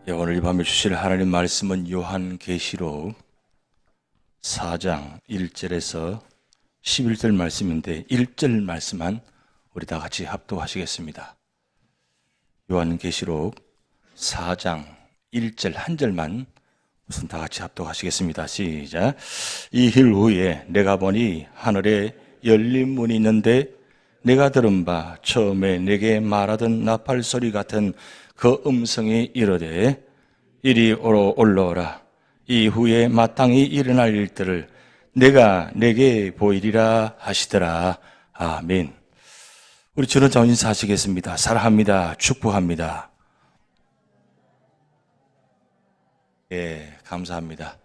오늘 이 밤에 주실 하나님 말씀은 요한계시록 4장 1절에서 11절 말씀인데 1절 말씀만 우리 다 같이 합독하시겠습니다. 요한계시록 4장 1절 한 절만 우선 다 같이 합독하시겠습니다. 시작. 이 일 후에 내가 보니 하늘에 열린 문이 있는데 내가 들은 바 처음에 내게 말하던 나팔 소리 같은 그 음성이 이르되 이리 올라오라. 이후에 마땅히 일어날 일들을 내가 내게 보이리라 하시더라. 아멘. 우리 주는 자 인사하시겠습니다. 사랑합니다. 축복합니다. 예, 감사합니다.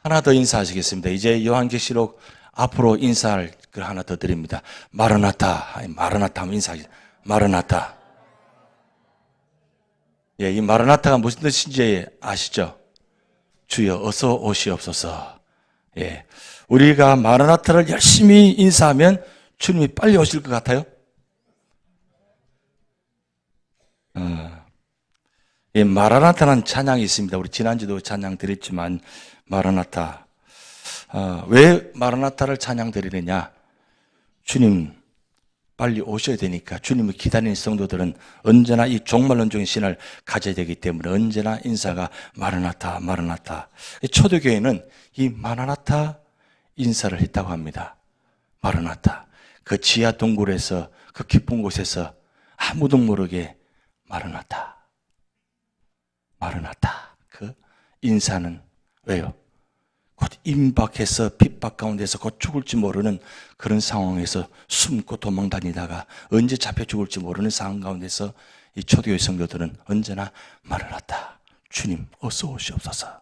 하나 더 인사하시겠습니다. 이제 요한계시록 앞으로 인사할 걸 하나 더 드립니다. 마르나타. 마르나타 하면 인사하겠습니다. 마르나타. 예, 이 마르나타가 무슨 뜻인지 아시죠? 주여 어서 오시옵소서. 예, 우리가 마르나타를 열심히 인사하면 주님이 빨리 오실 것 같아요? 예, 마르나타는 찬양이 있습니다. 우리 지난주도 찬양 드렸지만 마르나타. 왜 마르나타를 찬양 드리느냐? 주님 빨리 오셔야 되니까 주님을 기다리는 성도들은 언제나 이 종말론적인 신을 가져야 되기 때문에 언제나 인사가 마르나타, 마르나타. 초대교회는 이 마르나타 인사를 했다고 합니다. 마르나타. 그 지하 동굴에서 그 깊은 곳에서 아무도 모르게 마르나타. 마르나타. 그 인사는 왜요? 곧 임박해서 핍박 가운데서 곧 죽을지 모르는 그런 상황에서 숨고 도망다니다가 언제 잡혀 죽을지 모르는 상황 가운데서 이 초대교회 성도들은 언제나 마르나타. 주님 어서 오시옵소서.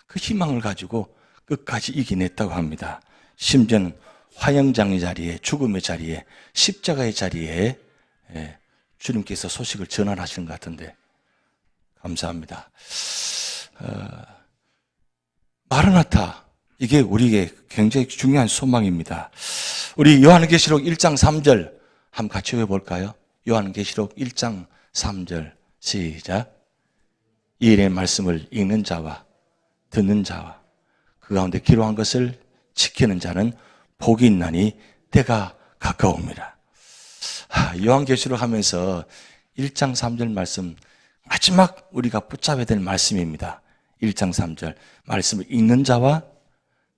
그 희망을 가지고 끝까지 이겨냈다고 합니다. 심지어는 화영장의 자리에, 죽음의 자리에, 십자가의 자리에 주님께서 소식을 전환하시는 것 같은데 감사합니다. 마르나타, 이게 우리에게 굉장히 중요한 소망입니다. 우리 요한계시록 1장 3절 한번 같이 외워볼까요? 요한계시록 1장 3절 시작. 이 일의 말씀을 읽는 자와 듣는 자와 그 가운데 기록한 것을 지키는 자는 복이 있나니 때가 가까웁니다. 요한계시록 하면서 1장 3절 말씀 마지막 우리가 붙잡아야 될 말씀입니다. 1장 3절 말씀을 읽는 자와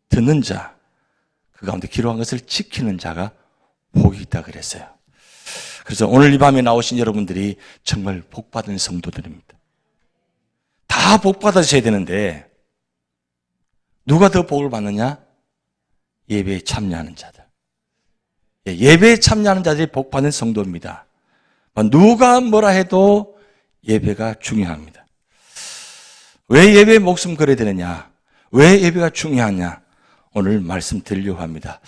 듣는 자, 그 가운데 기록한 것을 지키는 자가 복이 있다 그랬어요. 그래서 오늘 이 밤에 나오신 여러분들이 정말 복받은 성도들입니다. 다 복받으셔야 되는데 누가 더 복을 받느냐? 예배에 참여하는 자들. 예배에 참여하는 자들이 복받는 성도입니다. 누가 뭐라 해도 예배가 중요합니다. 왜 예배에 목숨 걸어야 되느냐? 왜 예배가 중요하냐? 오늘 말씀 드리려고 합니다.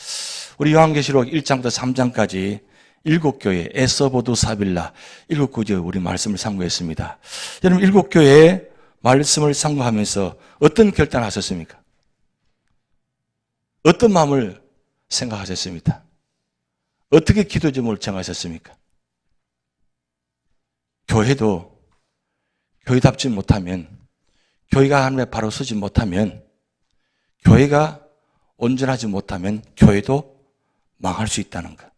우리 요한계시록 1장부터 3장까지 7교회, 에서보두, 사빌라 7교회 우리 말씀을 상고했습니다. 여러분 7교회의 말씀을 상고하면서 어떤 결단을 하셨습니까? 어떤 마음을 생각하셨습니까? 어떻게 기도 제목을 정하셨습니까? 교회도 교회답지 못하면, 교회가 하나님의 바로 서지 못하면, 교회가 온전하지 못하면 교회도 망할 수 있다는 것.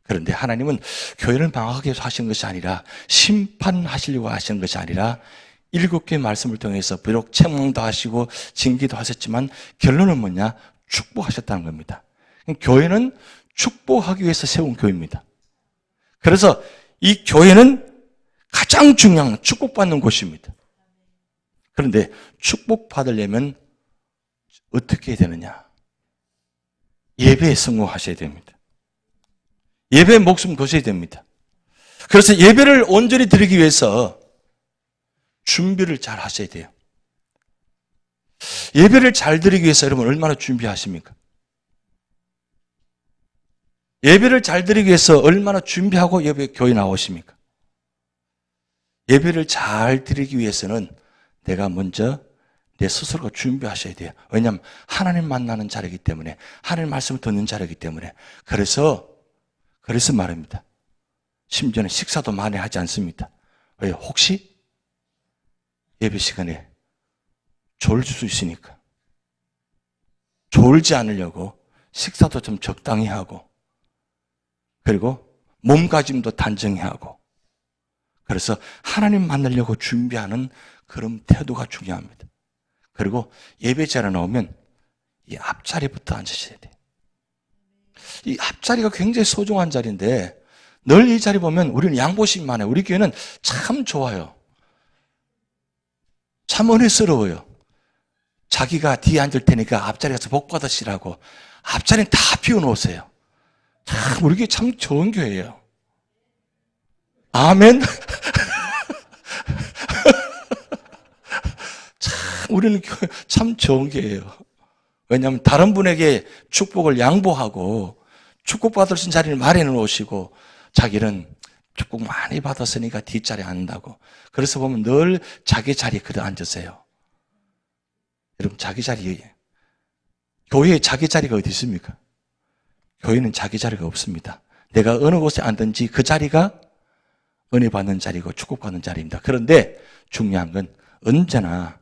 그런데 하나님은 교회를 망하게 하신 것이 아니라 심판하시려고 하시는 것이 아니라 7개의 말씀을 통해서 비록 책망도 하시고 징계도 하셨지만 결론은 뭐냐? 축복하셨다는 겁니다. 교회는 축복하기 위해서 세운 교회입니다. 그래서 이 교회는 가장 중요한 축복받는 곳입니다. 그런데 축복받으려면 어떻게 해야 되느냐? 예배에 성공하셔야 됩니다. 예배에 목숨 거셔야 됩니다. 그래서 예배를 온전히 드리기 위해서 준비를 잘 하셔야 돼요. 예배를 잘 드리기 위해서 여러분 얼마나 준비하십니까? 예배를 잘 드리기 위해서 얼마나 준비하고 교회 나오십니까? 예배를 잘 드리기 위해서는 내가 먼저 내 스스로가 준비하셔야 돼요. 왜냐하면 하나님 만나는 자리이기 때문에, 하나님 말씀을 듣는 자리이기 때문에. 그래서 말입니다. 심지어는 식사도 많이 하지 않습니다. 왜? 혹시 예배 시간에 졸을 수 있으니까 졸지 않으려고 식사도 좀 적당히 하고, 그리고 몸가짐도 단정히 하고, 그래서 하나님 만나려고 준비하는 그런 태도가 중요합니다. 그리고 예배 자리에 나오면 이 앞자리부터 앉으셔야 돼요. 이 앞자리가 굉장히 소중한 자리인데 늘 이 자리 보면 우리는 양보심이 많아요. 우리 교회는 참 좋아요. 참 은혜스러워요. 자기가 뒤에 앉을 테니까 앞자리 가서 복 받으시라고 앞자리는 다 비워놓으세요. 참 우리 교회 참 좋은 교회예요. 아멘. 참 우리는 교회 참 좋은 교회예요. 왜냐하면 다른 분에게 축복을 양보하고 축복받을 수 있는 자리를 마련해 놓으시고 자기는 축복 많이 받았으니까 뒷자리에 앉는다고. 그래서 보면 늘 자기 자리에 그대로 앉으세요. 여러분 자기 자리에, 교회에 자기 자리가 어디 있습니까? 교회는 자기 자리가 없습니다. 내가 어느 곳에 앉든지 그 자리가 은혜 받는 자리고 축복받는 자리입니다. 그런데 중요한 건 언제나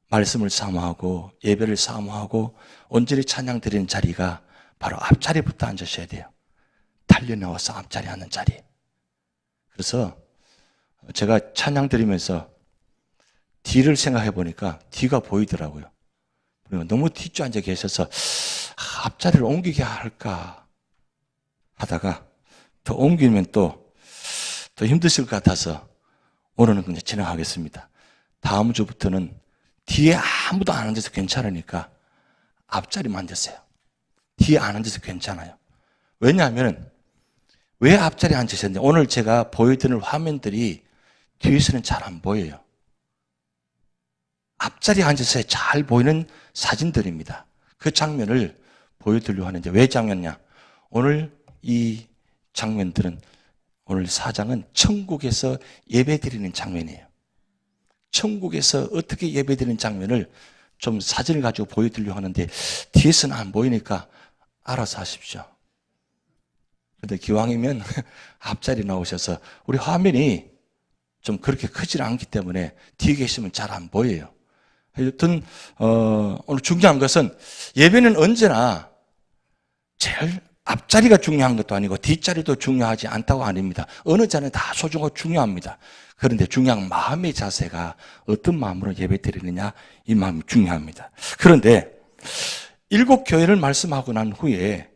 말씀을 사모하고 예배를 사모하고 온전히 찬양 드리는 자리가 바로 앞자리부터 앉으셔야 돼요. 달려나와서 앞자리에 앉는 자리. 그래서 제가 찬양 드리면서 뒤를 생각해 보니까 뒤가 보이더라고요. 너무 뒤쪽 앉아 계셔서 앞자리를 옮기게 할까 하다가 더 옮기면 또 힘드실 것 같아서 오늘은 그냥 진행하겠습니다. 다음 주부터는 뒤에 아무도 안 앉아서 괜찮으니까 앞자리만 앉으세요. 뒤에 안 앉아서 괜찮아요. 왜냐하면 왜 앞자리에 앉으셨는지 오늘 제가 보여드리는 화면들이 뒤에서는 잘 안 보여요. 앞자리에 앉아서 잘 보이는 사진들입니다. 그 장면을 보여드리려고 하는데 왜 장면이냐? 오늘 이 장면들은 오늘 4장은 천국에서 예배드리는 장면이에요. 천국에서 어떻게 예배드리는 장면을 좀 사진을 가지고 보여드리려고 하는데 뒤에서는 안 보이니까 알아서 하십시오. 그런데 기왕이면 앞자리 나오셔서 우리 화면이 좀 그렇게 크지 않기 때문에 뒤에 계시면 잘 안 보여요. 하여튼 오늘 중요한 것은 예배는 언제나 제일 앞자리가 중요한 것도 아니고 뒷자리도 중요하지 않다고 아닙니다. 어느 자리는 다 소중하고 중요합니다. 그런데 중요한 마음의 자세가 어떤 마음으로 예배 드리느냐 이 마음이 중요합니다. 그런데 7교회를 말씀하고 난 후에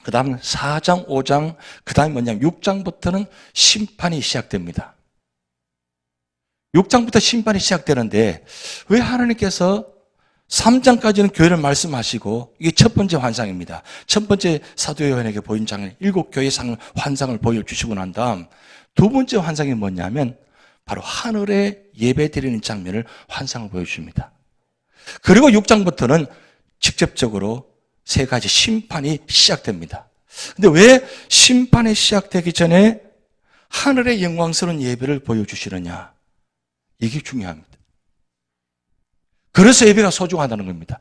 그 다음 4장, 5장, 그 다음에 뭐냐면 6장부터는 심판이 시작됩니다. 6장부터 심판이 시작되는데 왜 하나님께서 3장까지는 교회를 말씀하시고 이게 첫 번째 환상입니다. 첫 번째 사도 요한에게 보인 장면 7교회 환상을 보여주시고 난 다음 두 번째 환상이 뭐냐면 바로 하늘에 예배 드리는 장면을 환상을 보여줍니다. 그리고 6장부터는 직접적으로 세 가지 심판이 시작됩니다. 근데 왜 심판이 시작되기 전에 하늘의 영광스러운 예배를 보여주시느냐? 이게 중요합니다. 그래서 예배가 소중하다는 겁니다.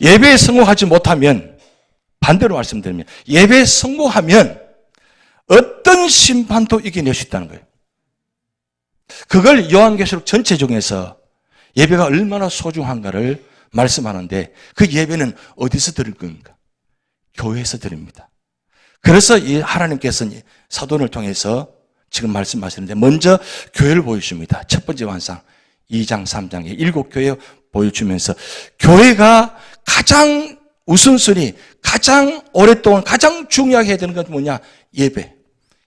예배에 성공하지 못하면, 반대로 말씀드리면, 예배에 성공하면 어떤 심판도 이겨낼 수 있다는 거예요. 그걸 요한계시록 전체 중에서 예배가 얼마나 소중한가를 말씀하는데 그 예배는 어디서 드릴 겁니까? 교회에서 드립니다. 그래서 이 하나님께서는 사도를 통해서 지금 말씀하시는데 먼저 교회를 보여줍니다. 첫 번째 환상 2장 3장에 7교회 보여주면서 교회가 가장 우선순위, 가장 오랫동안 가장 중요하게 해야 되는 건 뭐냐? 예배.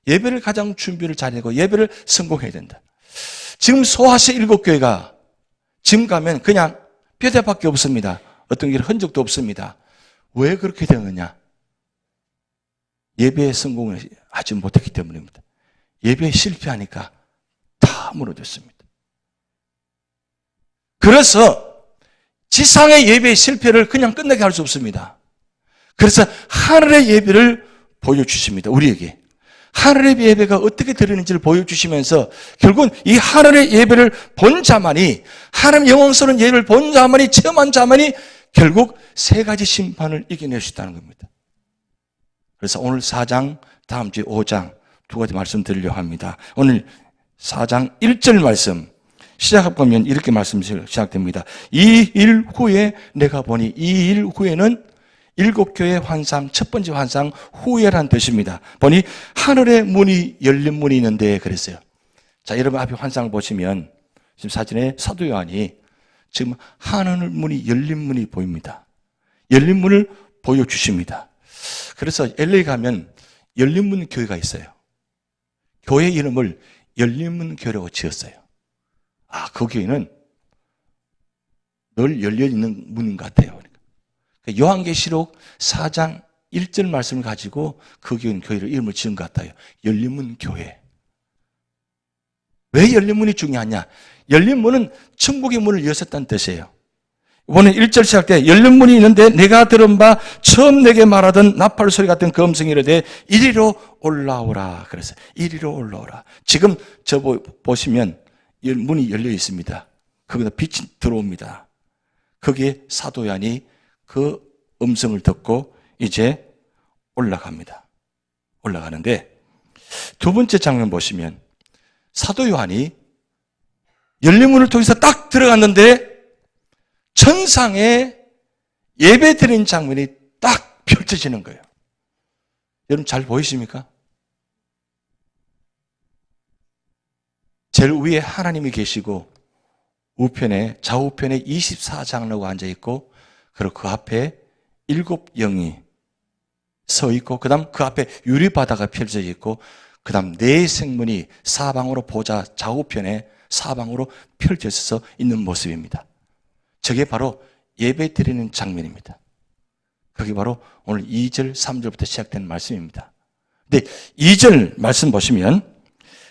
예배를 가장 준비를 잘하고 예배를 성공해야 된다. 지금 소아시 7교회가 지금 가면 그냥 뼈대밖에 없습니다. 어떤 길 흔적도 없습니다. 왜 그렇게 되느냐? 예배에 성공을 하지 못했기 때문입니다. 예배에 실패하니까 다 무너졌습니다. 그래서 지상의 예배의 실패를 그냥 끝내게 할 수 없습니다. 그래서 하늘의 예배를 보여주십니다. 우리에게. 하늘의 예배가 어떻게 드리는지를 보여주시면서 결국은 이 하늘의 예배를 본 자만이, 하나님 영광스러운 예배를 본 자만이, 체험한 자만이 결국 세 가지 심판을 이겨낼 수 있다는 겁니다. 그래서 오늘 4장, 다음 주에 5장 두 가지 말씀 드리려고 합니다. 오늘 4장 1절 말씀 시작해보면 이렇게 말씀 시작됩니다. 이 일 후에 내가 보니, 이 일 후에는 일곱 교회 환상, 첫 번째 환상 후에란 뜻입니다. 보니 하늘의 문이 열린 문이 있는데 그랬어요. 자, 여러분 앞에 환상을 보시면 지금 사진에 사도 요한이 지금 하늘 문이 열린 문이 보입니다. 열린 문을 보여주십니다. 그래서 LA 가면 열린 문 교회가 있어요. 교회 이름을 열린 문 교회라고 지었어요. 아, 그 교회는 늘 열려있는 문인 것 같아요. 요한계시록 4장 1절 말씀을 가지고 그 교회를 이름을 지은 것 같아요. 열린문 교회. 왜 열린문이 중요하냐? 열린문은 천국의 문을 여셨다는 뜻이에요. 이번에 1절 시작 때 열린문이 있는데 내가 들은 바 처음 내게 말하던 나팔 소리 같은 그 음성이 이르되 이리로 올라오라 그랬어요. 이리로 올라오라. 지금 저 보시면 문이 열려 있습니다. 거기다 빛이 들어옵니다. 거기에 사도 요한이 그 음성을 듣고 이제 올라갑니다. 올라가는데 두 번째 장면 보시면 사도 요한이 열린 문을 통해서 딱 들어갔는데 천상에 예배 드린 장면이 딱 펼쳐지는 거예요. 여러분 잘 보이십니까? 제일 위에 하나님이 계시고 우편에 좌우편에 24장로가 앉아있고 그리고 그 앞에 7영이 서 있고 그 다음 그 앞에 유리바다가 펼쳐져 있고 그 다음 네 생문이 사방으로 보좌 좌우편에 사방으로 펼쳐져 있는 모습입니다. 저게 바로 예배 드리는 장면입니다. 그게 바로 오늘 2절 3절부터 시작된 말씀입니다. 근데 2절 말씀 보시면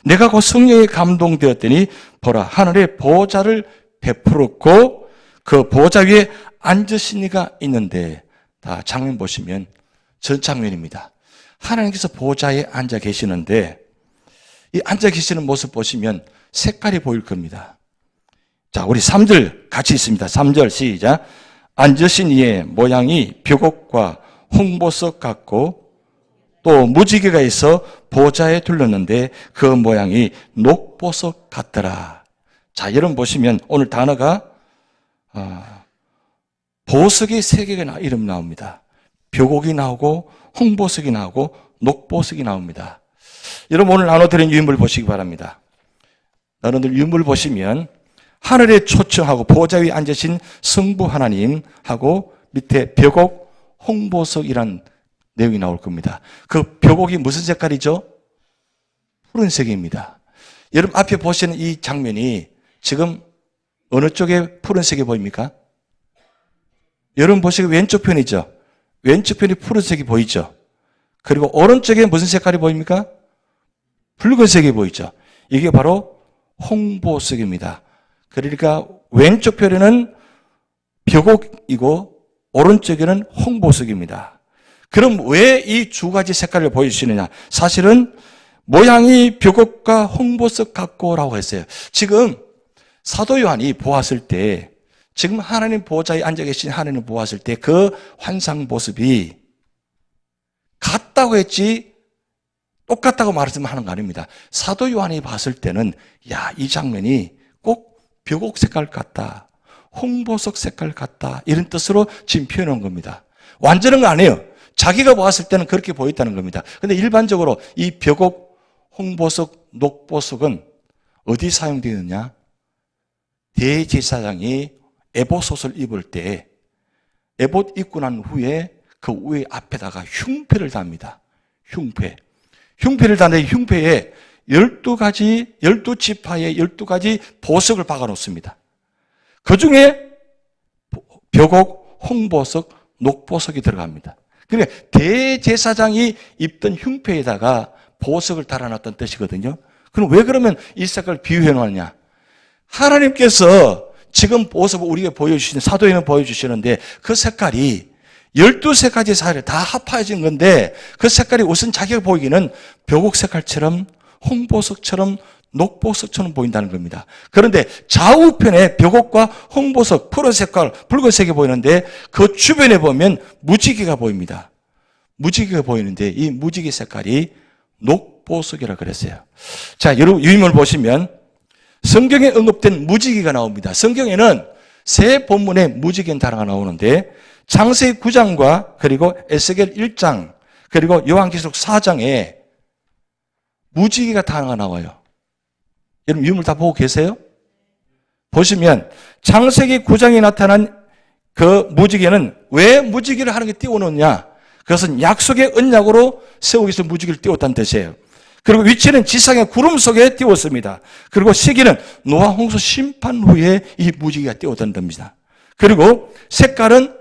내가 그 성령에 감동되었더니 보라 하늘에 보좌를 베풀었고 그 보좌 위에 앉으신 이가 있는데 다 장면 보시면 전 장면입니다. 하나님께서 보좌에 앉아 계시는데 이 앉아 계시는 모습 보시면 색깔이 보일 겁니다. 자, 우리 3절 같이 있습니다. 3절 시작. 앉으신 이의 모양이 벽옥과 홍보석 같고 또 무지개가 있어 보좌에 둘렀는데 그 모양이 녹보석 같더라. 자, 여러분 보시면 오늘 단어가 보석이 세 개가 이름 나옵니다. 벽옥이 나오고 홍보석이 나오고 녹보석이 나옵니다. 여러분 오늘 나눠드린 유물 보시기 바랍니다. 여러분들 유물 보시면 하늘에 초청하고 보좌 위에 앉으신 성부 하나님하고 밑에 벽옥 홍보석이란 내용이 나올 겁니다. 그 벽옥이 무슨 색깔이죠? 푸른색입니다. 여러분 앞에 보시는 이 장면이 지금 어느 쪽에 푸른색이 보입니까? 여러분 보시기 왼쪽 편이죠? 왼쪽 편이 푸른색이 보이죠? 그리고 오른쪽에 무슨 색깔이 보입니까? 붉은색이 보이죠? 이게 바로 홍보석입니다. 그러니까 왼쪽 편에는 벽옥이고 오른쪽에는 홍보석입니다. 그럼 왜 이 두 가지 색깔을 보여주시느냐? 사실은 모양이 벽옥과 홍보석 같고라고 했어요. 지금 사도 요한이 보았을 때 지금 하나님 보좌에 앉아 계신 하나님을 보았을 때 그 환상 모습이 같다고 했지 똑같다고 말씀을 하는 거 아닙니다. 사도 요한이 봤을 때는 야, 이 장면이 꼭 벽옥 색깔 같다. 홍보석 색깔 같다. 이런 뜻으로 지금 표현한 겁니다. 완전한 거 아니에요. 자기가 보았을 때는 그렇게 보였다는 겁니다. 근데 일반적으로 이 벽옥, 홍보석, 녹보석은 어디 사용되느냐? 대제사장이 에봇옷을 입을 때 에봇 입고 난 후에 그 위에 앞에다가 흉패를 답니다. 흉패를 다는데 흉패에 12가지, 12지파에 12가지 보석을 박아 놓습니다. 그 중에 벽옥, 홍보석, 녹보석이 들어갑니다. 그러니까 대제사장이 입던 흉패에다가 보석을 달아놨던 뜻이거든요. 그럼 왜 그러면 이 색깔을 비유해 놓았냐? 하나님께서 지금 보석을 우리에게 보여주시는, 사도에는 보여주시는데 그 색깔이 12색까지 사이를 다 합해진 건데 그 색깔이 우선 자기가 보이기는 벽옥 색깔처럼 홍보석처럼 녹보석처럼 보인다는 겁니다. 그런데 좌우편에 벽옥과 홍보석, 푸른 색깔, 붉은색이 보이는데 그 주변에 보면 무지개가 보입니다. 무지개가 보이는데 이 무지개 색깔이 녹보석이라고 그랬어요. 자, 여러분 유인물 보시면 성경에 언급된 무지개가 나옵니다. 성경에는 세 본문에 무지개는 단어가 나오는데 창세기 9장과 그리고 에스겔 1장 그리고 요한계시록 4장에 무지개가 단어가 나와요. 여러분 유물 다 보고 계세요? 보시면 창세기 9장에 나타난 그 무지개는 왜 무지개를 하나님께 띄워놓느냐? 그것은 약속의 언약으로 세우기 위해서 무지개를 띄웠다는 뜻이에요. 그리고 위치는 지상의 구름 속에 띄웠습니다. 그리고 시기는 노아 홍수 심판 후에 이 무지개가 띄웠다는 겁니다. 그리고 색깔은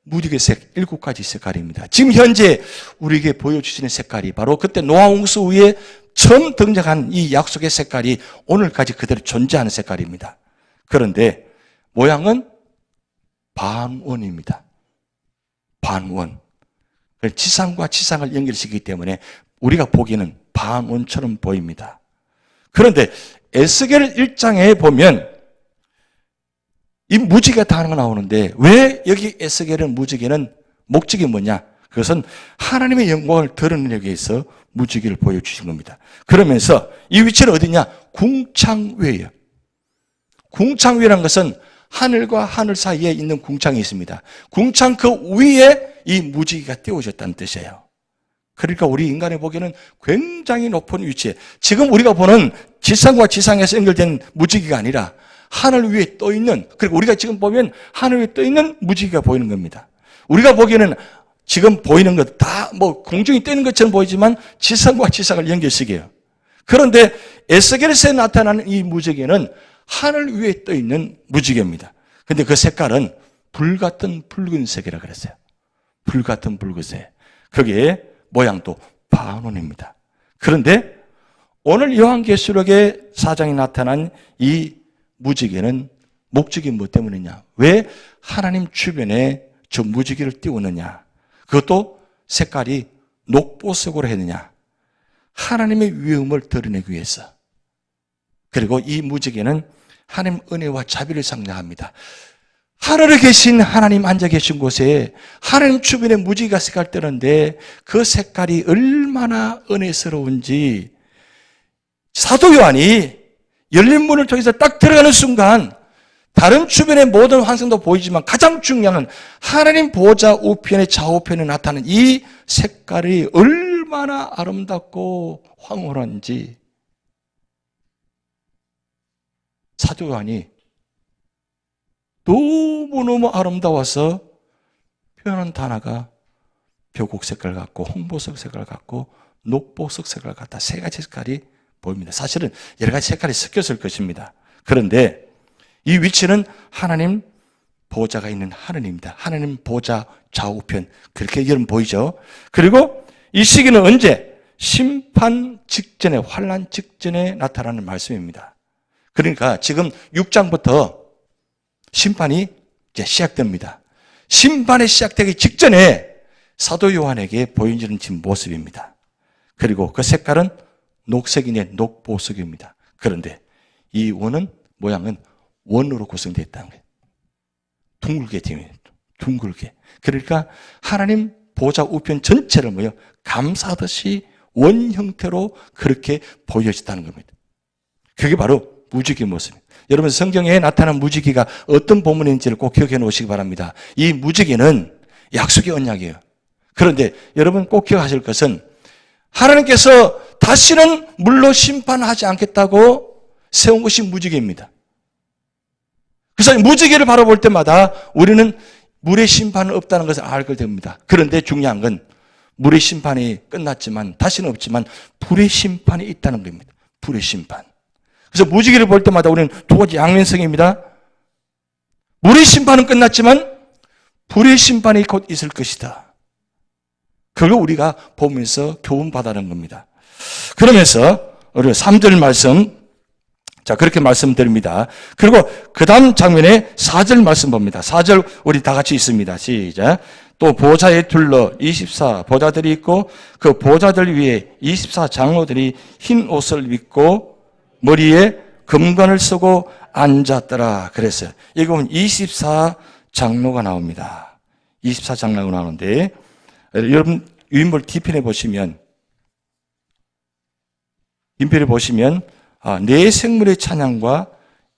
무지개색 7가지 색깔입니다. 지금 현재 우리에게 보여주시는 색깔이 바로 그때 노아 홍수 후에 처음 등장한 이 약속의 색깔이 오늘까지 그대로 존재하는 색깔입니다. 그런데 모양은 반원입니다. 반원. 지상과 지상을 연결시키기 때문에 우리가 보기에는 반원처럼 보입니다. 그런데 에스겔 1장에 보면 이 무지개가 단어가 나오는데 왜 여기 에스겔은 무지개는 목적이 뭐냐? 그것은 하나님의 영광을 드러내기 위해서 무지개를 보여주신 겁니다. 그러면서 이 위치는 어디냐? 궁창위예요. 궁창위라는 것은 하늘과 하늘 사이에 있는 궁창이 있습니다. 궁창 그 위에 이 무지개가 띄워졌다는 뜻이에요. 그러니까 우리 인간이 보기에는 굉장히 높은 위치에 지금 우리가 보는 지상과 지상에서 연결된 무지개가 아니라 하늘 위에 떠 있는, 그리고 우리가 지금 보면 하늘 위에 떠 있는 무지개가 보이는 겁니다. 우리가 보기에는 지금 보이는 것 다 뭐 공중에 떠 있는 것처럼 보이지만 지상과 지상을 연결시켜요. 그런데 에스겔에서 나타나는 이 무지개는 하늘 위에 떠 있는 무지개입니다. 근데 그 색깔은 불같은 붉은색이라 그랬어요. 불같은 붉은색. 그게 모양도 반원입니다. 그런데 오늘 요한계시록의 4장에 나타난 이 무지개는 목적이 뭐 때문이냐? 왜 하나님 주변에 저 무지개를 띄우느냐? 그것도 색깔이 녹보색으로 했느냐? 하나님의 위엄을 드러내기 위해서. 그리고 이 무지개는 하나님 은혜와 자비를 상징합니다. 하늘에 계신 하나님 앉아 계신 곳에 하나님 주변에 무지개가 색깔 뜨는데 그 색깔이 얼마나 은혜스러운지 사도 요한이 열린 문을 통해서 딱 들어가는 순간 다른 주변의 모든 환상도 보이지만 가장 중요한 건 하나님 보좌 우편의 좌우편에 나타나는 이 색깔이 얼마나 아름답고 황홀한지 사도 요한이 너무너무 아름다워서 표현한 단어가 벼곡 색깔 같고 홍보석 색깔 같고 녹보석 색깔 같다. 세 가지 색깔이 보입니다. 사실은 여러 가지 색깔이 섞였을 것입니다. 그런데 이 위치는 하나님 보좌가 있는 하늘입니다. 하나님 보좌 좌우편 그렇게 여러분 보이죠? 그리고 이 시기는 언제? 심판 직전에 환난 직전에 나타나는 말씀입니다. 그러니까 지금 6장부터 심판이 이제 시작됩니다. 심판이 시작되기 직전에 사도 요한에게 보여지는 지금 모습입니다. 그리고 그 색깔은 녹색이네 녹보석입니다. 그런데 이 원은 모양은 원으로 구성되어 있다는 거예요. 둥글게 되면 둥글게. 그러니까 하나님 보좌 우편 전체를 뭐요? 감싸듯이 원 형태로 그렇게 보여졌다는 겁니다. 그게 바로 무지개 모습입니다. 여러분 성경에 나타난 무지개가 어떤 본문인지를 꼭 기억해 놓으시기 바랍니다. 이 무지개는 약속의 언약이에요. 그런데 여러분 꼭 기억하실 것은 하나님께서 다시는 물로 심판하지 않겠다고 세운 것이 무지개입니다. 그래서 무지개를 바라볼 때마다 우리는 물의 심판은 없다는 것을 알게 됩니다. 그런데 중요한 건 물의 심판이 끝났지만 다시는 없지만 불의 심판이 있다는 겁니다. 불의 심판. 그래서 무지개를 볼 때마다 우리는 두 가지 양면성입니다. 물의 심판은 끝났지만 불의 심판이 곧 있을 것이다. 그걸 우리가 보면서 교훈받아는 겁니다. 그러면서 우리 3절 말씀, 자 그렇게 말씀드립니다. 그리고 그 다음 장면에 4절 말씀 봅니다. 4절 우리 다 같이 있습니다. 시작. 또 보좌에 둘러 24 보좌들이 있고 그 보좌들 위에 24 장로들이 흰 옷을 입고 머리에 금관을 쓰고 앉았더라 그랬어요. 여기 보면 24 장로가 나옵니다. 24 장로가 나오는데 여러분 유인물 뒤편에 보시면 인편에 보시면 네 생물의 찬양과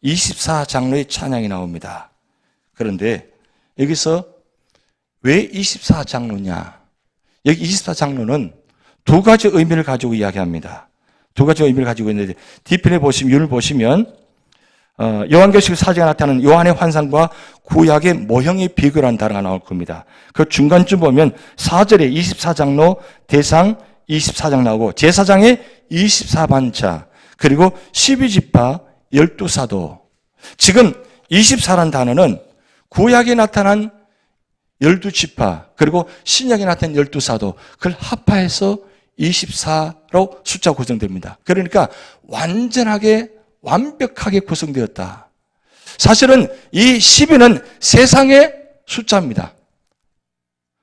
24장로의 찬양이 나옵니다. 그런데 여기서 왜 24장로냐? 여기 24장로는 두 가지 의미를 가지고 이야기합니다. 두 가지 의미를 가지고 있는데 뒤편에 보시면 율을 보시면 요한계시록 4장에 나타나는 요한의 환상과 구약의 모형에 비교한 단어가 나올 겁니다. 그 중간쯤 보면 4절에 24장로 대상 24장 나오고 제사장의 24반차 그리고 12지파 12사도. 지금 24란 단어는 구약에 나타난 12지파 그리고 신약에 나타난 12사도 그걸 합하여서 24로 숫자 구성됩니다. 그러니까 완벽하게 구성되었다. 사실은 이 12는 세상의 숫자입니다.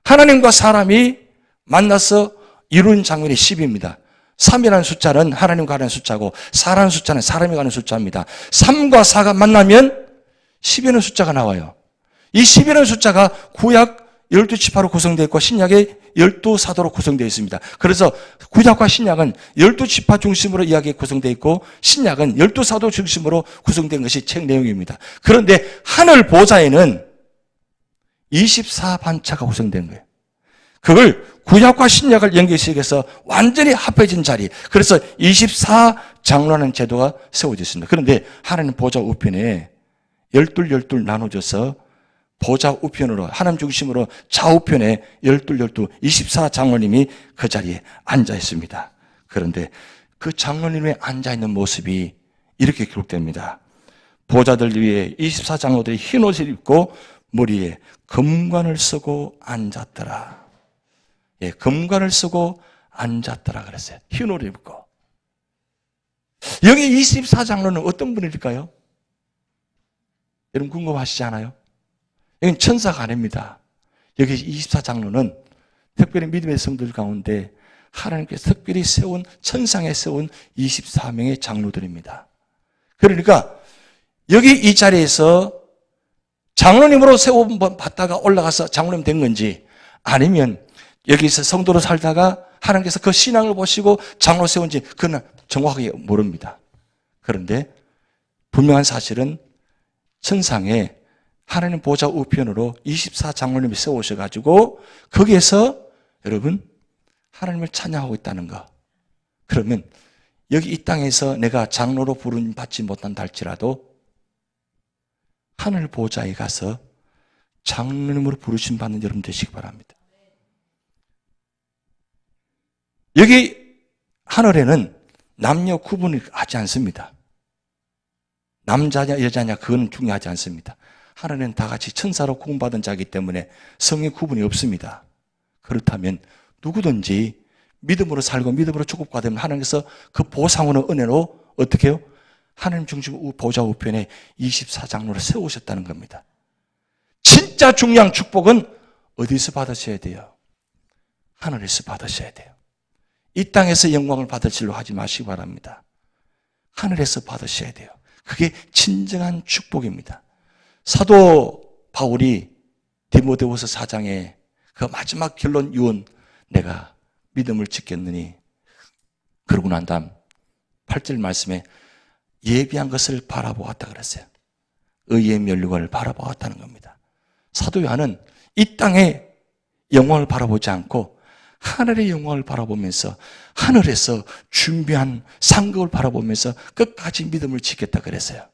하나님과 사람이 만나서 이룬 장면이 10입니다. 3이라는 숫자는 하나님과 가는 숫자고 4라는 숫자는 사람이 가는 숫자입니다. 3과 4가 만나면 10이라는 숫자가 나와요. 이 10이라는 숫자가 구약 12지파로 구성되어 있고 신약의 12사도로 구성되어 있습니다. 그래서 구약과 신약은 12지파 중심으로 이야기 구성되어 있고 신약은 12사도 중심으로 구성된 것이 책 내용입니다. 그런데 하늘 보좌에는 24반차가 구성된 거예요. 그걸 구약과 신약을 연결시켜서 완전히 합해진 자리. 그래서 24장로라는 제도가 세워져 있습니다. 그런데 하나님 보좌 우편에 열둘 나눠져서 보좌 우편으로 하나님 중심으로 좌우편에 12 24장로님이 그 자리에 앉아 있습니다. 그런데 그 장로님이 앉아 있는 모습이 이렇게 기록됩니다. 보좌들 위에 24장로들이 흰 옷을 입고 머리에 금관을 쓰고 앉았더라. 예, 금관을 쓰고 앉았더라 그랬어요. 흰 옷을 입고. 여기 24장로는 어떤 분일까요? 여러분 궁금하시지 않아요? 여기는 천사가 아닙니다. 여기 24장로는 특별히 믿음의 성도들 가운데 하나님께서 특별히 세운 천상에 세운 24명의 장로들입니다. 그러니까 여기 이 자리에서 장로님으로 세움 받다가 올라가서 장로님 된 건지 아니면 여기서 성도로 살다가 하나님께서 그 신앙을 보시고 장로 세운지 그건 정확하게 모릅니다. 그런데 분명한 사실은 천상에 하나님 보좌 우편으로 24장로님이 세우셔가지고 거기에서 여러분 하나님을 찬양하고 있다는 거. 그러면 여기 이 땅에서 내가 장로로 부름 받지 못한다 할지라도 하늘 보좌에 가서 장로님으로 부르심 받는 여러분 되시기 바랍니다. 여기 하늘에는 남녀 구분을 하지 않습니다. 남자냐 여자냐 그건 중요하지 않습니다. 하늘에는 다 같이 천사로 구원받은 자이기 때문에 성의 구분이 없습니다. 그렇다면 누구든지 믿음으로 살고 믿음으로 축복받으면 하나님께서 그 보상으로 은혜로 어떻게 해요? 하나님 중심 보좌 우편에 24장로를 세우셨다는 겁니다. 진짜 중요한 축복은 어디서 받으셔야 돼요? 하늘에서 받으셔야 돼요. 이 땅에서 영광을 받으시려 하지 마시기 바랍니다. 하늘에서 받으셔야 돼요. 그게 진정한 축복입니다. 사도 바울이 디모데후서 4장에 그 마지막 결론 유언 내가 믿음을 지켰느니 그러고 난 다음 8절 말씀에 예비한 것을 바라보았다 그랬어요. 의의 면류관을 바라보았다는 겁니다. 사도 요한은 이 땅의 영광을 바라보지 않고 하늘의 영광을 바라보면서 하늘에서 준비한 상급을 바라보면서 끝까지 믿음을 지켰다 그랬어요.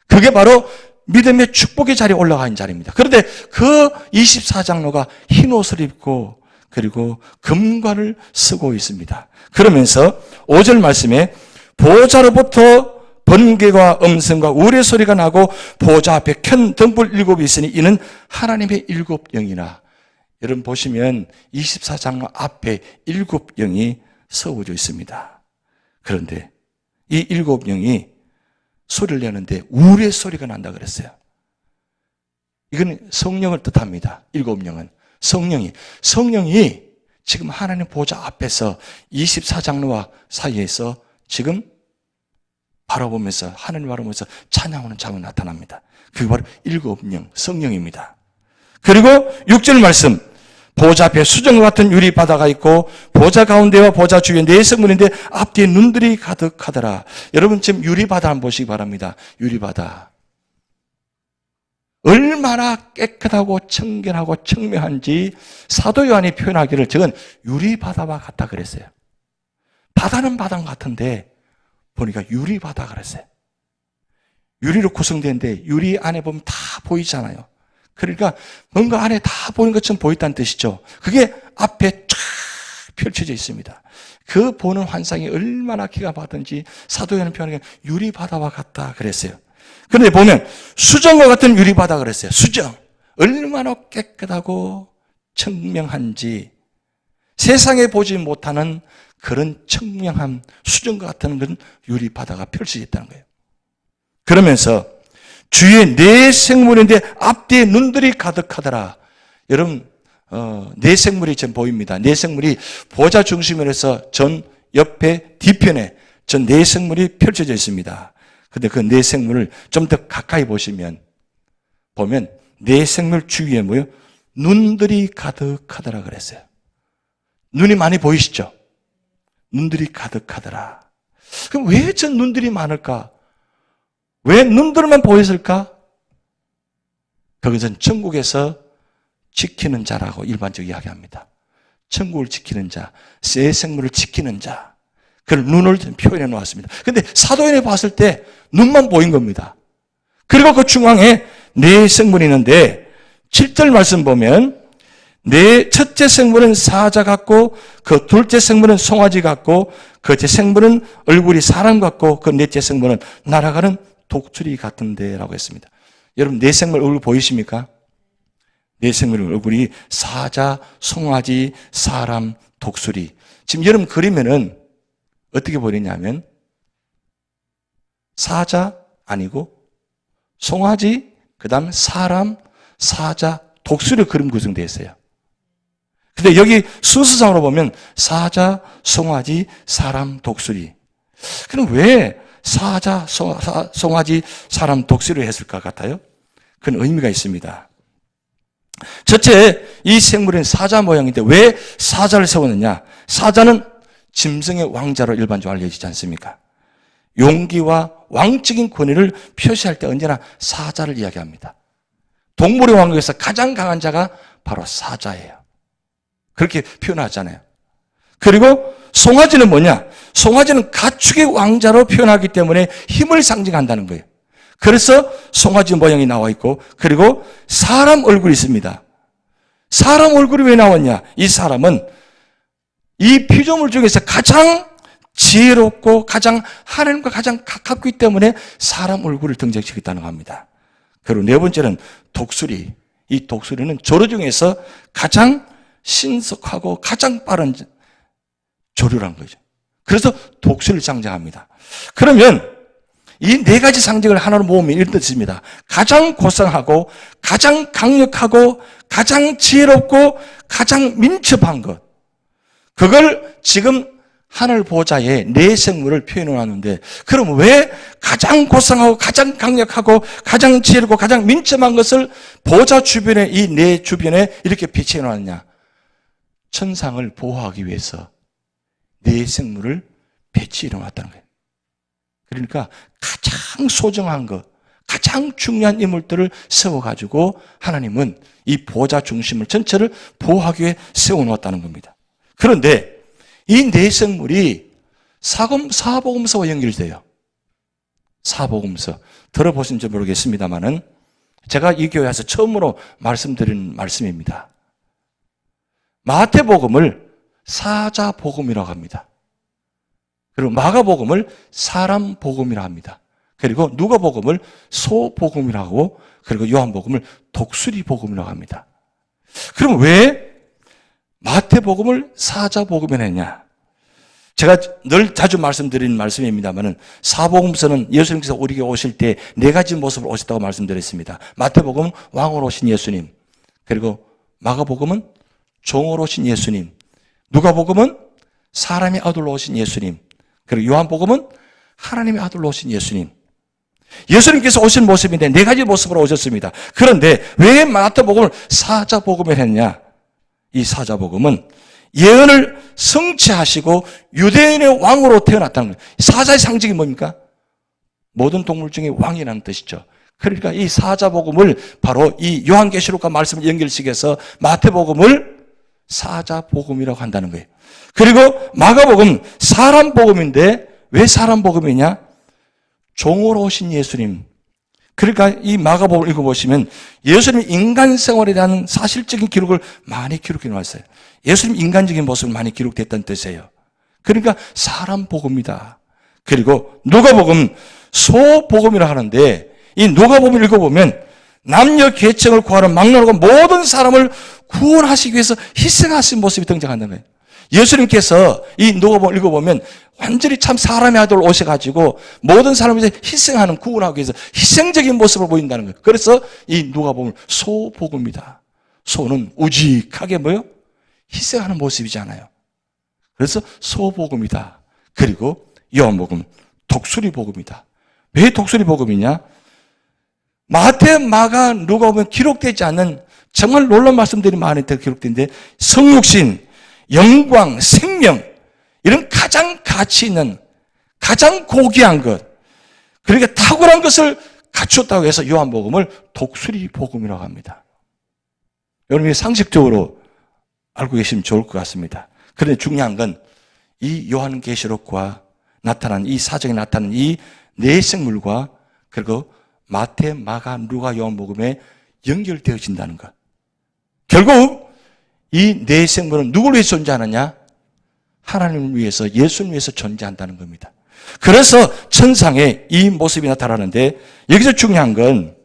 그게 바로 믿음의 축복의 자리에 올라간 자리입니다. 그런데 그 24장로가 흰 옷을 입고 그리고 금관을 쓰고 있습니다. 그러면서 5절 말씀에 보좌로부터 번개와 음성과 우레 소리가 나고 보좌 앞에 큰 등불 7이 있으니 이는 하나님의 7영이라. 여러분 보시면 24장로 앞에 7영이 세워져 있습니다. 그런데 이 7영이 소리를 내는데 우레 소리가 난다 그랬어요. 이건 성령을 뜻합니다. 7영은 성령이 지금 하나님 보좌 앞에서 24장로와 사이에서 지금 바라보면서 하나님 바라보면서 찬양하는 장면이 나타납니다. 그게 바로 7영 성령입니다. 그리고 6절 말씀 보좌 앞에 수정과 같은 유리바다가 있고 보좌 가운데와 보좌 주위에 네 생물인데 앞뒤에 눈들이 가득하더라. 여러분 지금 유리바다 한번 보시기 바랍니다. 유리바다. 얼마나 깨끗하고 청결하고 청명한지 사도 요한이 표현하기를 저건 유리바다와 같다 그랬어요. 바다는 바다 같은데 보니까 유리바다 그랬어요. 유리로 구성되는데 유리 안에 보면 다 보이잖아요. 그러니까 뭔가 안에 다 보이는 것처럼 보였다는 뜻이죠. 그게 앞에 쫙 펼쳐져 있습니다. 그 보는 환상이 얼마나 기가 막히든지 사도 요한은 표현하기를 유리바다와 같다 그랬어요. 그런데 보면 수정과 같은 유리바다 그랬어요. 수정. 얼마나 깨끗하고 청명한지 세상에 보지 못하는 그런 청명함, 수정과 같은 그런 유리바다가 펼쳐져 있다는 거예요. 그러면서 주위에 네 생물인데 앞뒤에 눈들이 가득하더라. 여러분, 네 생물이 지금 보입니다. 네 생물이 보좌 중심에서 전 옆에 뒤편에 전 네 생물이 펼쳐져 있습니다. 근데 그 네 생물을 좀 더 가까이 보면 네 생물 주위에 뭐요? 눈들이 가득하더라 그랬어요. 눈이 많이 보이시죠? 눈들이 가득하더라. 그럼 왜 전 눈들이 많을까? 왜 눈들만 보였을까? 그것은 천국에서 지키는 자라고 일반적으로 이야기합니다. 천국을 지키는 자, 새 생물을 지키는 자. 그걸 눈을 표현해 놓았습니다. 근데 사도인에 봤을 때 눈만 보인 겁니다. 그리고 그 중앙에 네 생물이 있는데 7절 말씀 보면 첫째 생물은 사자 같고 그 둘째 생물은 송아지 같고 그 제 생물은 얼굴이 사람 같고 그 넷째 생물은 날아가는 독수리 같은데 라고 했습니다. 여러분 네 생물 얼굴 보이십니까? 네 생물 얼굴이 사자, 송아지, 사람, 독수리. 지금 여러분 그리면은 어떻게 보이냐면 사자 아니고 송아지, 그 다음 사람, 사자, 독수리 그림 구성되어 있어요. 근데 여기 순서상으로 보면 사자, 송아지, 사람, 독수리. 그럼 왜 사자, 송아지, 사람, 독수리를 했을까 같아요? 그건 의미가 있습니다. 첫째, 이 생물은 사자 모양인데 왜 사자를 세웠느냐? 사자는 짐승의 왕자로 일반적으로 알려지지 않습니까? 용기와 왕적인 권위를 표시할 때 언제나 사자를 이야기합니다. 동물의 왕국에서 가장 강한 자가 바로 사자예요. 그렇게 표현하잖아요. 그리고 송아지는 뭐냐? 송아지는 가축의 왕자로 표현하기 때문에 힘을 상징한다는 거예요. 그래서 송아지 모양이 나와 있고 그리고 사람 얼굴이 있습니다. 사람 얼굴이 왜 나왔냐? 이 사람은 이 피조물 중에서 가장 지혜롭고 가장 하나님과 가장 가깝기 때문에 사람 얼굴을 등장시켰다는 겁니다. 그리고 네 번째는 독수리. 이 독수리는 조류 중에서 가장 신속하고 가장 빠른 조류란 거죠. 그래서 독수리를 상징합니다. 그러면 이 네 가지 상징을 하나로 모으면 이런 뜻입니다. 가장 고상하고 가장 강력하고 가장 지혜롭고 가장 민첩한 것. 그걸 지금 하늘 보좌에 네 생물을 표현해 놨는데 그럼 왜 가장 고상하고 가장 강력하고 가장 지혜롭고 가장 민첩한 것을 보좌 주변에 이 네 주변에 이렇게 배치해 놨느냐? 천상을 보호하기 위해서 네 생물을 배치해 놨다는 거예요. 그러니까 가장 소중한 것, 가장 중요한 인물들을 세워가지고 하나님은 이 보좌 중심을 전체를 보호하기 위해 세워놓았다는 겁니다. 그런데 이 네 생물이 사복음서와 연결돼요. 사복음서. 들어보신지 모르겠습니다만은 제가 이 교회에서 처음으로 말씀드린 말씀입니다. 마태복음을 사자복음이라고 합니다. 그리고 마가복음을 사람복음이라고 합니다. 그리고 누가복음을 소복음이라고 그리고 요한복음을 독수리복음이라고 합니다. 그럼 왜 마태복음을 사자복음이라 했냐? 제가 늘 자주 말씀드린 말씀입니다만은 사복음서는 예수님께서 우리에게 오실 때 네 가지 모습으로 오셨다고 말씀드렸습니다. 마태복음은 왕으로 오신 예수님, 그리고 마가복음은 종으로 오신 예수님, 누가복음은 사람의 아들로 오신 예수님, 그리고 요한복음은 하나님의 아들로 오신 예수님. 예수님께서 오신 모습인데 네 가지 모습으로 오셨습니다. 그런데 왜 마태복음을 사자복음을 했냐? 이 사자복음은 예언을 성취하시고 유대인의 왕으로 태어났다는 거예요. 사자의 상징이 뭡니까? 모든 동물 중에 왕이라는 뜻이죠. 그러니까 이 사자복음을 바로 이 요한계시록과 말씀을 연결시켜서 마태복음을 사자복음이라고 한다는 거예요. 그리고 마가복음 사람복음인데 왜 사람복음이냐? 종으로 오신 예수님. 그러니까 이 마가복음을 읽어보시면 예수님 인간 생활에 대한 사실적인 기록을 많이 기록해 놓았어요. 예수님 인간적인 모습을 많이 기록됐다는 뜻이에요. 그러니까 사람복음이다. 그리고 누가복음 소복음이라 하는데 이 누가복음을 읽어보면 남녀 계층을 구하는 막론하고 모든 사람을 구원하시기 위해서 희생하신 모습이 등장한다는 거예요. 예수님께서 이 누가복음을 읽어보면 완전히 참 사람의 아들 오셔가지고 모든 사람을 희생하는 구원하기 위해서 희생적인 모습을 보인다는 거예요. 그래서 이 누가복음을 소복음이다. 소는 우직하게 뭐요? 희생하는 모습이잖아요. 그래서 소복음이다. 그리고 요한복음 독수리 복음이다. 왜 독수리 복음이냐? 마태, 마가, 누가복음에 기록되지 않는 정말 놀라운 말씀들이 많이 기록된데 성육신, 영광, 생명 이런 가장 가치 있는 가장 고귀한 것 그러니까 탁월한 것을 갖췄다고 해서 요한복음을 독수리 복음이라고 합니다. 여러분이 상식적으로 알고 계시면 좋을 것 같습니다. 그런데 중요한 건 이 요한계시록과 나타난 이 사정에 나타난 이 네 생물과 그리고 마태, 마가, 누가, 요한복음에 연결되어진다는 것. 결국 이 네 생물은 누구를 위해서 존재하느냐? 하나님을 위해서, 예수를 위해서 존재한다는 겁니다. 그래서 천상에 이 모습이 나타나는데 여기서 중요한 건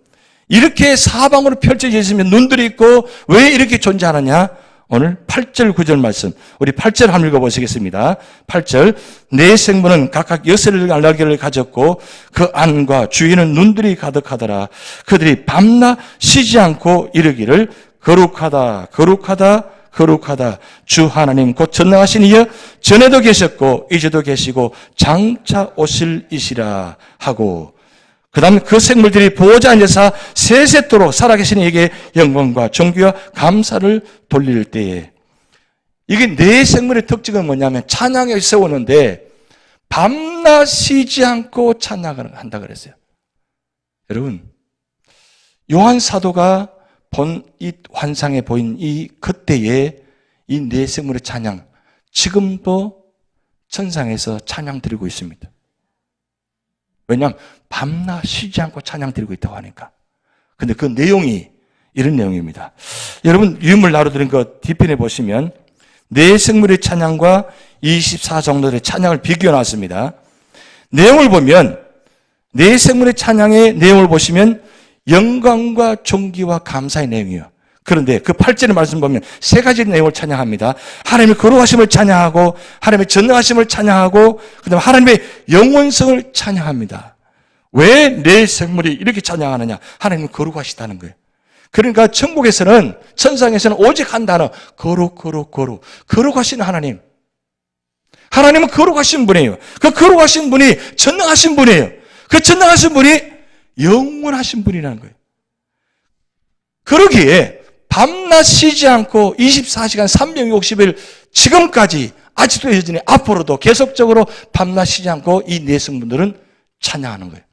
이렇게 사방으로 펼쳐져 있으면 눈들이 있고 왜 이렇게 존재하느냐? 오늘 8절 9절 말씀 우리 8절 한번 읽어보시겠습니다. 8절 네 생물은 각각 6을 날개를 가졌고 그 안과 주위는 눈들이 가득하더라. 그들이 밤낮 쉬지 않고 이르기를 거룩하다 거룩하다 거룩하다 주 하나님 곧 전능하신 이여 전에도 계셨고 이제도 계시고 장차 오실 이시라 하고 그 다음 그 생물들이 보호자 앉아서 세세토록 살아계신 이에게 영광과 존귀와 감사를 돌릴 때에 이게 네 생물의 특징은 뭐냐면 찬양을 세우는데 밤낮 쉬지 않고 찬양을 한다 그랬어요. 여러분 요한 사도가 본 이 환상에 보인 이 그때의 이 네 생물의 찬양 지금도 천상에서 찬양 드리고 있습니다. 왜냐하면 밤낮 쉬지 않고 찬양 드리고 있다고 하니까. 근데 그 내용이 이런 내용입니다. 여러분 유물 나눠드린 거 뒤편에 보시면 네 생물의 찬양과 24종들의 찬양을 비교해 놨습니다. 내용을 보면 네 생물의 찬양의 내용을 보시면 영광과 존귀와 감사의 내용이에요. 그런데 그 8절의 말씀 보면 세 가지 내용을 찬양합니다. 하나님의 거룩하심을 찬양하고 하나님의 전능하심을 찬양하고 그다음에 하나님의 영원성을 찬양합니다. 왜 네 생물이 이렇게 찬양하느냐? 하나님은 거룩하시다는 거예요. 그러니까 천국에서는 천상에서는 오직 한 단어 거룩 거룩 거룩 거룩하신 하나님. 하나님은 거룩하신 분이에요. 그 거룩하신 분이 전능하신 분이에요. 그 전능하신 분이 영원하신 분이라는 거예요. 그러기에 밤낮 쉬지 않고 24시간 360일 지금까지 아직도 여전히 앞으로도 계속적으로 밤낮 쉬지 않고 이 네 성분들은 찬양하는 거예요.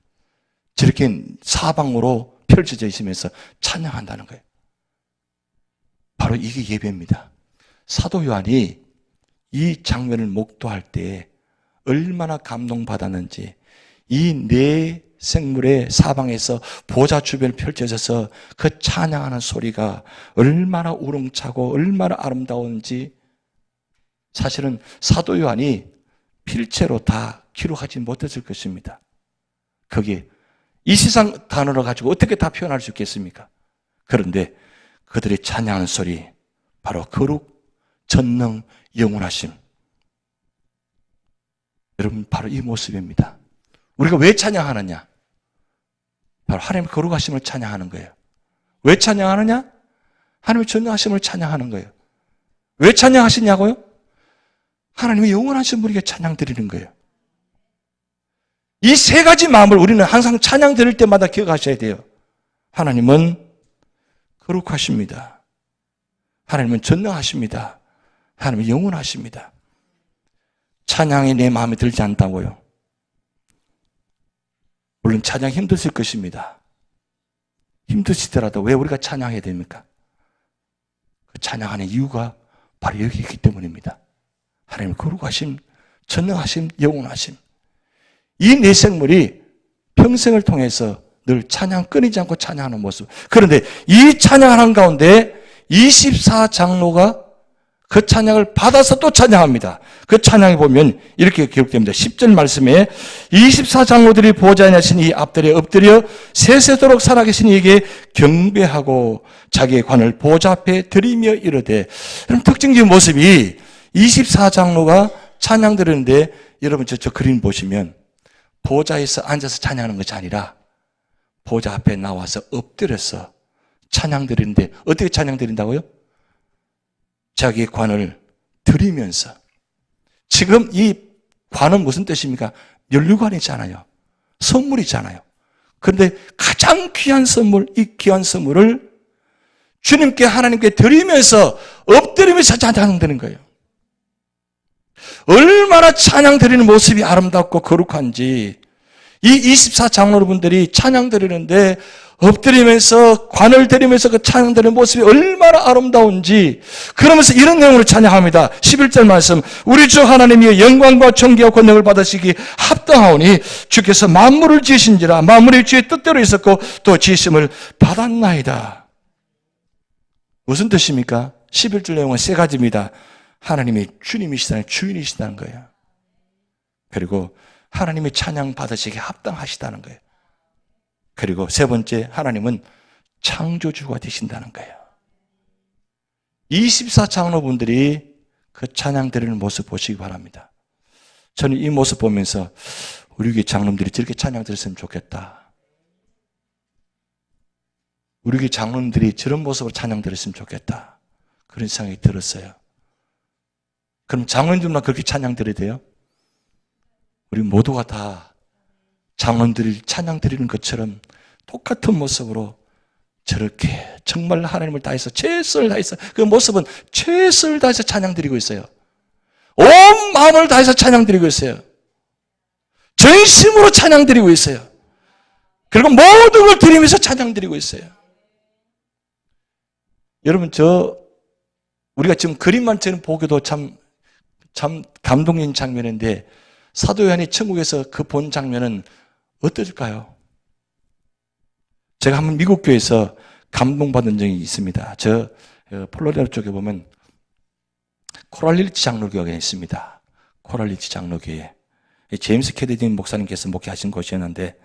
저렇게 사방으로 펼쳐져 있으면서 찬양한다는 거예요. 바로 이게 예배입니다. 사도 요한이 이 장면을 목도할 때 얼마나 감동받았는지 이 네 생물의 사방에서 보좌 주변에 펼쳐져서 그 찬양하는 소리가 얼마나 우렁차고 얼마나 아름다운지 사실은 사도 요한이 필체로 다 기록하지 못했을 것입니다. 거기에 이 세상 단어를 가지고 어떻게 다 표현할 수 있겠습니까? 그런데 그들의 찬양하는 소리 바로 거룩, 전능, 영원하심. 여러분 바로 이 모습입니다. 우리가 왜 찬양하느냐? 바로 하나님의 거룩하심을 찬양하는 거예요. 왜 찬양하느냐? 하나님의 전능하심을 찬양하는 거예요. 왜 찬양하시냐고요? 하나님의 영원하신 분에게 찬양 드리는 거예요. 이 세 가지 마음을 우리는 항상 찬양 드릴 때마다 기억하셔야 돼요. 하나님은 거룩하십니다. 하나님은 전능하십니다. 하나님은 영원하십니다. 찬양이 내 마음에 들지 않다고요? 물론 찬양 힘드실 것입니다. 힘드시더라도 왜 우리가 찬양해야 됩니까? 그 찬양하는 이유가 바로 여기 있기 때문입니다. 하나님 거룩하심, 전능하심, 영원하심. 이 네 생물이 평생을 통해서 늘 찬양 끊이지 않고 찬양하는 모습. 그런데 이 찬양하는 가운데 24장로가 그 찬양을 받아서 또 찬양합니다. 그 찬양에 보면 이렇게 기록됩니다. 10절 말씀에 24장로들이 보좌에 앉으신 이 앞들에 엎드려 세세도록 살아계신 이에게 경배하고 자기의 관을 보좌 앞에 드리며 이르되, 그럼 특징적인 모습이 24장로가 찬양 드리는데, 여러분 저 그림 보시면 보좌에서 앉아서 찬양하는 것이 아니라 보좌 앞에 나와서 엎드려서 찬양 드리는데, 어떻게 찬양 드린다고요? 자기의 관을 드리면서. 지금 이 관은 무슨 뜻입니까? 면류관이잖아요. 선물이잖아요. 그런데 가장 귀한 선물, 이 귀한 선물을 주님께, 하나님께 드리면서 엎드리면서 찬양 드리는 거예요. 얼마나 찬양 드리는 모습이 아름답고 거룩한지, 이 24장로분들이 찬양 드리는데 엎드리면서 관을 드리면서 그 찬양 드리는 모습이 얼마나 아름다운지, 그러면서 이런 내용으로 찬양합니다. 11절 말씀, 우리 주 하나님이 영광과 존귀와 권능을 받으시기 합당하오니 주께서 만물을 지으신지라 만물이 주의 뜻대로 있었고 또 지으심을 받았나이다. 무슨 뜻입니까? 11절 내용은 세 가지입니다. 하나님이 주님이시다는, 주인이시다는 거예요. 그리고 하나님이 찬양 받으시기에 합당하시다는 거예요. 그리고 세 번째, 하나님은 창조주가 되신다는 거예요. 24장로분들이 그 찬양 드리는 모습 보시기 바랍니다. 저는 이 모습 보면서 우리 교회 장로님들이 저렇게 찬양 드렸으면 좋겠다. 우리 교회 장로님들이 저런 모습으로 찬양 드렸으면 좋겠다. 그런 생각이 들었어요. 그럼 장로님들만 그렇게 찬양 드려야 돼요? 우리 모두가 다 장로님들이 찬양 드리는 것처럼 똑같은 모습으로 저렇게 정말 하나님을 다해서 최선을 다해서, 그 모습은 최선을 다해서 찬양 드리고 있어요. 온 마음을 다해서 찬양 드리고 있어요. 전심으로 찬양 드리고 있어요. 그리고 모든 걸 드리면서 찬양 드리고 있어요. 여러분, 우리가 지금 그림만 보기도 참 감동적인 장면인데, 사도 요한이 천국에서 그 본 장면은 어떨까요? 제가 한번 미국 교회에서 감동받은 적이 있습니다. 폴로리아 쪽에 보면 코랄리치 장로교회가 있습니다. 코랄리치 장로교회. 제임스 캐디디 목사님께서 목회하신 곳이었는데,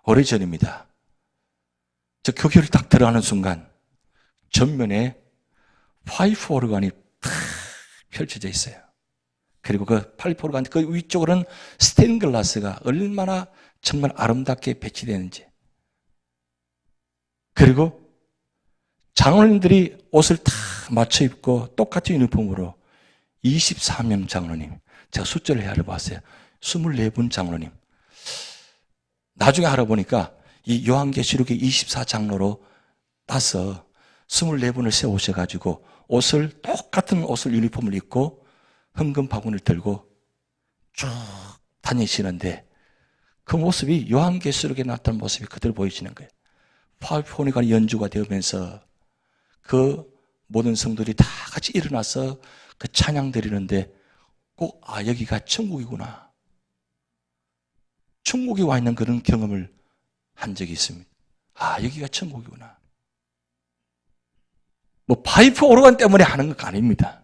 오래전입니다. 저 교회를 딱 들어가는 순간 전면에 파이프 오르간이 탁 펼쳐져 있어요. 그리고 그 파이프 오르간 그 위쪽으로는 스테인 글라스가 얼마나 정말 아름답게 배치되는지. 그리고 장로님들이 옷을 다 맞춰 입고 똑같은 유니폼으로 24명 장로님, 제가 숫자를 알아봤어요. 24분 장로님. 나중에 알아보니까 이 요한계시록의 24장로로 따서 24분을 세우셔가지고 똑같은 옷을, 유니폼을 입고 헌금 바구니를 들고 쭉 다니시는데, 그 모습이 요한계시록에 나타난 모습이 그대로 보이시는 거예요. 파이프오니가 연주가 되면서 그 모든 성도들이 다 같이 일어나서 그 찬양 드리는데, 꼭 여기가 천국이구나, 천국에 와 있는 그런 경험을 한 적이 있습니다. 여기가 천국이구나. 뭐 파이프 오르간 때문에 하는 거 아닙니다.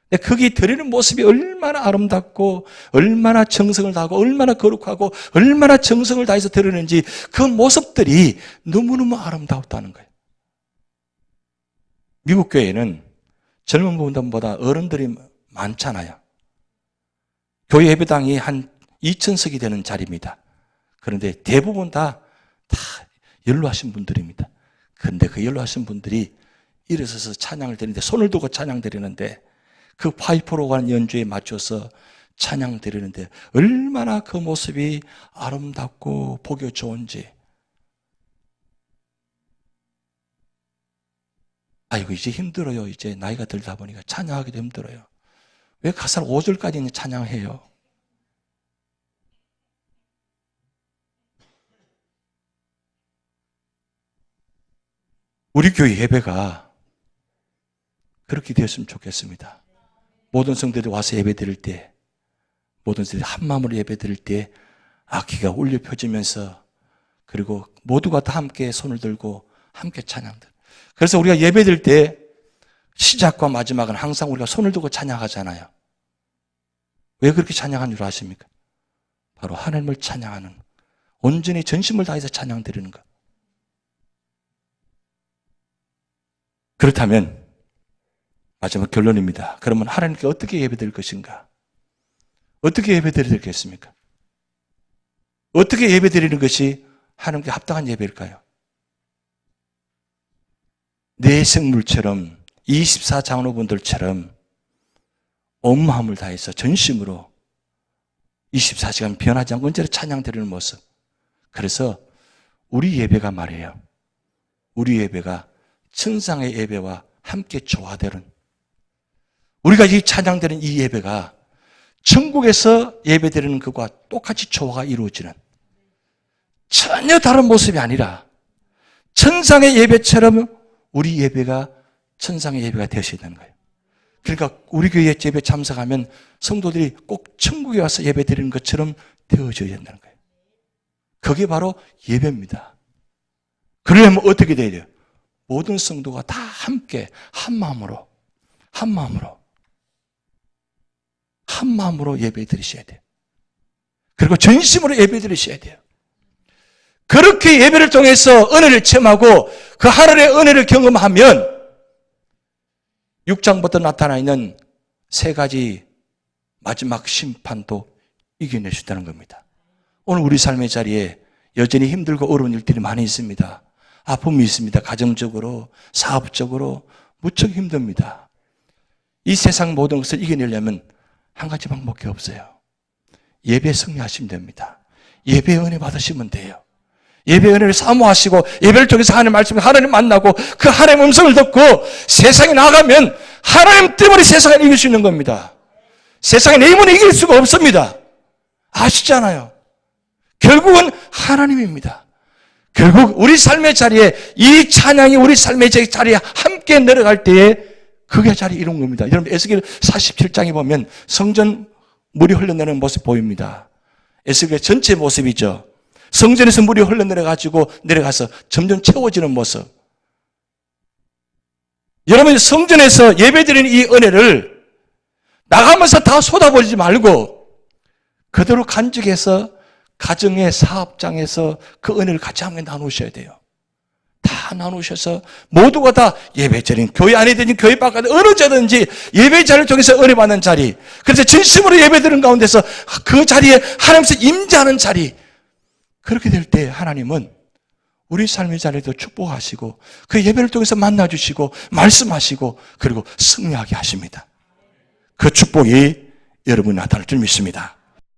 근데 거기 드리는 모습이 얼마나 아름답고 얼마나 정성을 다하고 얼마나 거룩하고 얼마나 정성을 다해서 드리는지, 그 모습들이 너무너무 아름다웠다는 거예요. 미국 교회는 젊은 분들보다 어른들이 많잖아요. 교회 예배당이 한 2,000석이 되는 자리입니다. 그런데 대부분 다 연로하신 분들입니다. 그런데 그 연로하신 분들이 일어서서 찬양을 드리는데, 손을 두고 찬양 드리는데, 그 파이프로 가는 연주에 맞춰서 찬양 드리는데 얼마나 그 모습이 아름답고 보기 좋은지. 아이고 이제 힘들어요. 이제 나이가 들다 보니까 찬양하기도 힘들어요. 왜 가사를 5절까지는 찬양해요? 우리 교회 예배가 그렇게 되었으면 좋겠습니다. 모든 성도들이 와서 예배 드릴 때, 모든 성도들이 한 마음으로 예배 드릴 때 악기가 울려 펴지면서, 그리고 모두가 다 함께 손을 들고 함께 찬양들. 그래서 우리가 예배 드릴 때 시작과 마지막은 항상 우리가 손을 들고 찬양하잖아요. 왜 그렇게 찬양하는 줄 아십니까? 바로 하나님을 찬양하는, 온전히 전심을 다해서 찬양 드리는 것. 그렇다면 마지막 결론입니다. 그러면 하나님께 어떻게 예배드릴 것인가? 어떻게 예배드리겠습니까? 어떻게 예배드리는 것이 하나님께 합당한 예배일까요? 내 생물처럼 24장로분들처럼 온 마음을 다해서 전심으로 24시간 변하지 않고 언제나 찬양 드리는 모습. 그래서 우리 예배가 말이에요. 우리 예배가 천상의 예배와 함께 조화되는, 우리가 이 찬양드리는 이 예배가 천국에서 예배드리는 것과 똑같이 조화가 이루어지는, 전혀 다른 모습이 아니라 천상의 예배처럼 우리 예배가 천상의 예배가 되어야 되는 거예요. 그러니까 우리 교회 예배 참석하면 성도들이 꼭 천국에 와서 예배드리는 것처럼 되어져야 된다는 거예요. 그게 바로 예배입니다. 그러려면 어떻게 돼야 돼요? 모든 성도가 다 함께 한 마음으로 예배 드리셔야 돼요. 그리고 전심으로 예배 드리셔야 돼요. 그렇게 예배를 통해서 은혜를 체험하고 그 하늘의 은혜를 경험하면 6장부터 나타나 있는 세 가지 마지막 심판도 이겨낼 수 있다는 겁니다. 오늘 우리 삶의 자리에 여전히 힘들고 어려운 일들이 많이 있습니다. 아픔이 있습니다. 가정적으로, 사업적으로 무척 힘듭니다. 이 세상 모든 것을 이겨내려면 한 가지 방법밖에 없어요. 예배 승리하시면 됩니다. 예배 은혜 받으시면 돼요. 예배 은혜를 사모하시고 예배를 통해서 하나님 말씀을 하나님 만나고 그 하나님 음성을 듣고 세상에 나가면 하나님 때문에 세상을 이길 수 있는 겁니다. 세상에 내 힘은 이길 수가 없습니다. 아시잖아요. 결국은 하나님입니다. 결국 우리 삶의 자리에 이 찬양이 우리 삶의 자리에 함께 내려갈 때에 그게 자리 이룬 겁니다. 여러분 에스겔 47장에 보면 성전 물이 흘러내리는 모습 보입니다. 에스겔 전체 모습이죠. 성전에서 물이 흘러내려가지고 내려가서 점점 채워지는 모습. 여러분 성전에서 예배드리는 이 은혜를 나가면서 다 쏟아버리지 말고 그대로 간직해서 가정의 사업장에서 그 은혜를 같이 함께 나누셔야 돼요. 다 나누셔서 모두가 다 예배자리는 교회 안이든지 교회 밖이든 어느 자든지 예배자리를 통해서 은혜 받는 자리, 그래서 진심으로 예배드리는 가운데서 그 자리에 하나님께서 임재하는 자리, 그렇게 될 때 하나님은 우리 삶의 자리도 축복하시고 그 예배를 통해서 만나주시고 말씀하시고 그리고 승리하게 하십니다. 그 축복이 여러분이 나타날 줄 믿습니다.